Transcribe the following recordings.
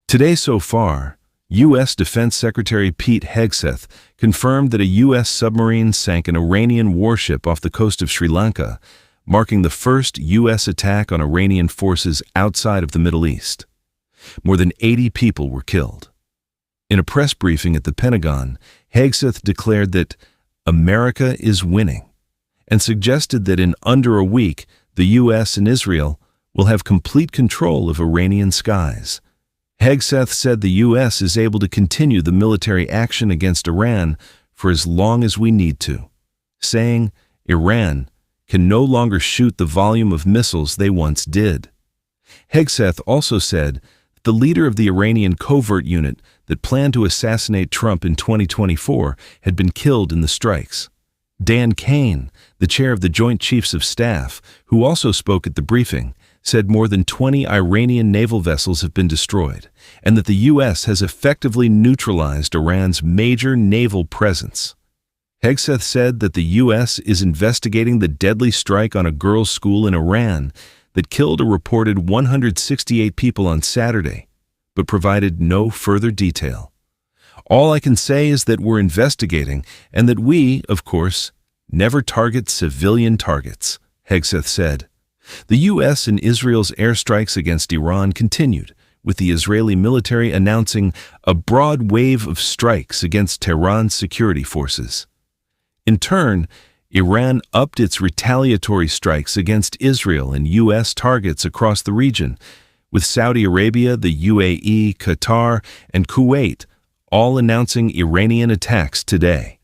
Today so far, U.S. Defense Secretary Pete Hegseth confirmed that a U.S. submarine sank an Iranian warship off the coast of Sri Lanka, marking the first U.S. attack on Iranian forces outside of the Middle East. More than 80 people were killed. In a press briefing at the Pentagon, Hegseth declared that America is winning and suggested that in under a week, the U.S. and Israel will have complete control of Iranian skies. Hegseth said the U.S. is able to continue the military action against Iran for as long as we need to, saying Iran can no longer shoot the volume of missiles they once did. Hegseth also said the leader of the Iranian covert unit that planned to assassinate Trump in 2024 had been killed in the strikes. Dan Kane, the chair of the Joint Chiefs of Staff, who also spoke at the briefing, said more than 20 Iranian naval vessels have been destroyed and that the U.S. has effectively neutralized Iran's major naval presence. Hegseth said that the U.S. is investigating the deadly strike on a girls' school in Iran that killed a reported 168 people on Saturday, but provided no further detail. All I can say is that we're investigating and that we, of course, never target civilian targets, Hegseth said. The U.S. and Israel's airstrikes against Iran continued, with the Israeli military announcing a broad wave of strikes against Tehran's security forces. In turn, Iran upped its retaliatory strikes against Israel and U.S. targets across the region, with Saudi Arabia, the UAE, Qatar, and Kuwait all announcing Iranian attacks today.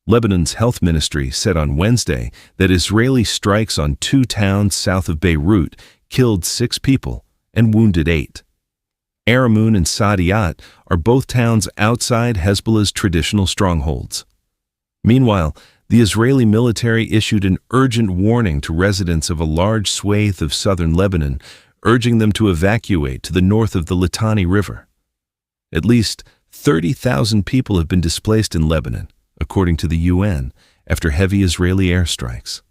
Lebanon's health ministry said on Wednesday that Israeli strikes on 2 towns south of Beirut killed 6 people and wounded 8. Aramoun and Saadiyat are both towns outside Hezbollah's traditional strongholds. Meanwhile, the Israeli military issued an urgent warning to residents of a large swathe of southern Lebanon, urging them to evacuate to the north of the Litani River. At least 30,000 people have been displaced in Lebanon, according to the UN, after heavy Israeli airstrikes.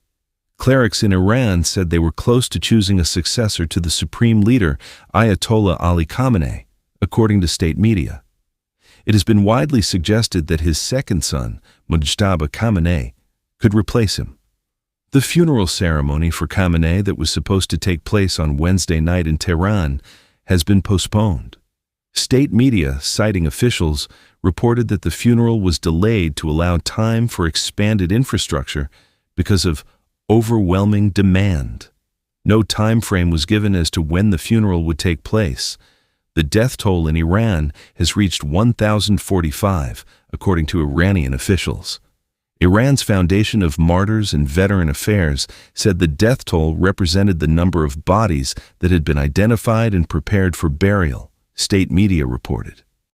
Clerics in Iran said they were close to choosing a successor to the supreme leader, Ayatollah Ali Khamenei, according to state media. It has been widely suggested that his second son, Mujtaba Khamenei, could replace him. The funeral ceremony for Khamenei that was supposed to take place on Wednesday night in Tehran has been postponed. State media, citing officials, reported that the funeral was delayed to allow time for expanded infrastructure because of overwhelming demand. No time frame was given as to when the funeral would take place. The death toll in Iran has reached 1,045, according to Iranian officials. Iran's Foundation of Martyrs and Veteran Affairs said the death toll represented the number of bodies that had been identified and prepared for burial, state media reported.